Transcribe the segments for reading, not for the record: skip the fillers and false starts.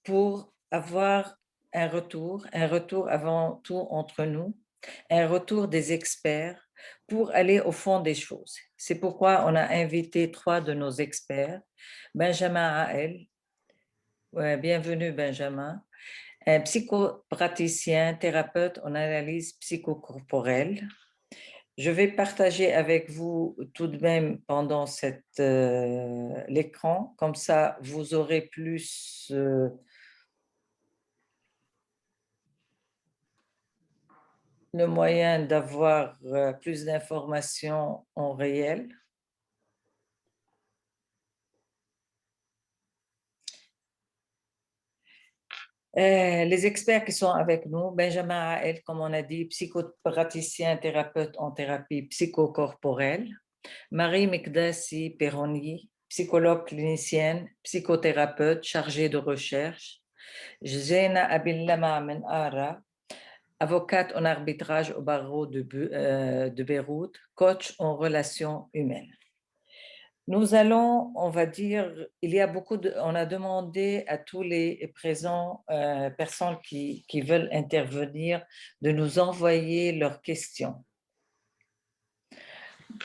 pour avoir un retour avant tout entre nous, un retour des experts pour aller au fond des choses. C'est pourquoi on a invité 3 de nos experts, Benjamin Hael, ouais, bienvenue Benjamin, un psychopraticien, thérapeute en analyse psychocorporelle. Je vais partager avec vous tout de même pendant l'écran, comme ça vous aurez plus le moyen d'avoir plus d'informations en réel. Les experts qui sont avec nous, Benjamin Hael, comme on a dit, psychopraticien, thérapeute en thérapie psychocorporelle, Marie Mekdassi Perroni, psychologue clinicienne, psychothérapeute chargée de recherche, Zena Abillama Menara, avocate en arbitrage au barreau de Beyrouth, coach en relations humaines. Nous allons, on va dire, on a demandé à tous les présents, personnes qui veulent intervenir, de nous envoyer leurs questions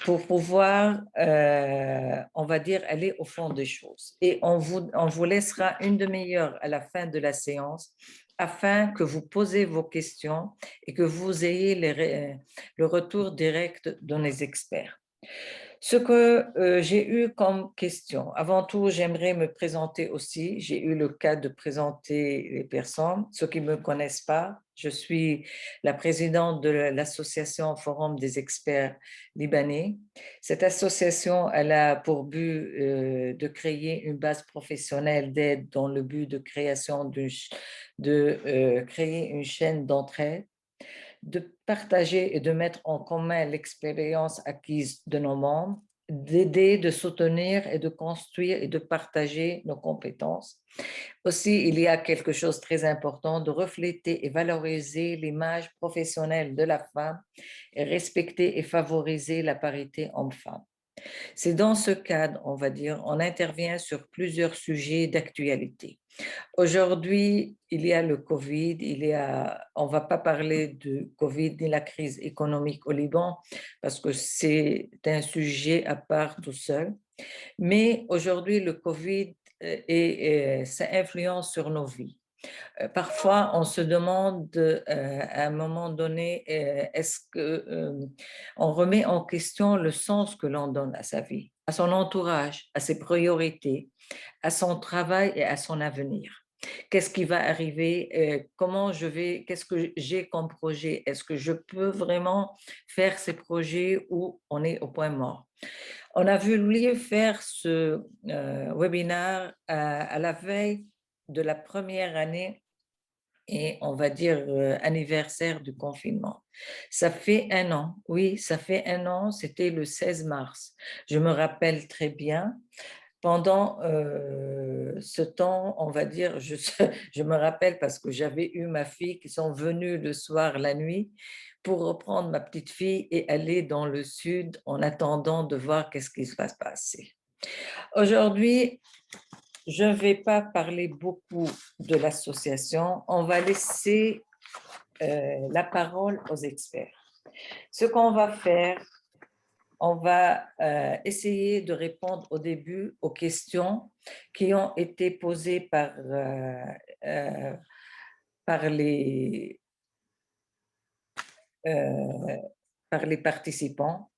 pour pouvoir, on va dire, aller au fond des choses. Et on vous laissera une demi-heure à la fin de la séance afin que vous posez vos questions et que vous ayez le retour direct de nos experts. Ce que j'ai eu comme question, avant tout, j'aimerais me présenter aussi. J'ai eu le cas de présenter les personnes. Ceux qui ne me connaissent pas, je suis la présidente de l'association Forum des experts libanais. Cette association, elle a pour but de créer une base professionnelle d'aide dans le but de créer une chaîne d'entraide, de partager et de mettre en commun l'expérience acquise de nos membres, d'aider, de soutenir et de construire et de partager nos compétences. Aussi, il y a quelque chose de très important, de refléter et valoriser l'image professionnelle de la femme et respecter et favoriser la parité homme-femme. C'est dans ce cadre, on va dire, on intervient sur plusieurs sujets d'actualité. Aujourd'hui, il y a le Covid, on va pas parler de Covid ni la crise économique au Liban parce que c'est un sujet à part tout seul. Mais aujourd'hui, le Covid ça influence sur nos vies. Parfois, on se demande à un moment donné, est-ce que on remet en question le sens que l'on donne à sa vie, à son entourage, à ses priorités, à son travail et à son avenir. Qu'est-ce qui va arriver? Qu'est-ce que j'ai comme projet? Est-ce que je peux vraiment faire ces projets où on est au point mort? On a voulu faire ce webinaire à la veille de la première année et on va dire anniversaire du confinement. Ça fait un an, oui, ça fait un an, c'était le 16 mars. Je me rappelle très bien. Pendant ce temps, on va dire, je me rappelle parce que j'avais eu ma fille qui sont venues le soir, la nuit, pour reprendre ma petite fille et aller dans le sud en attendant de voir qu'est-ce qui va se passer. Aujourd'hui, je ne vais pas parler beaucoup de l'association. On va laisser la parole aux experts. Ce qu'on va faire, on va essayer de répondre au début aux questions qui ont été posées euh, par euh, par les participants.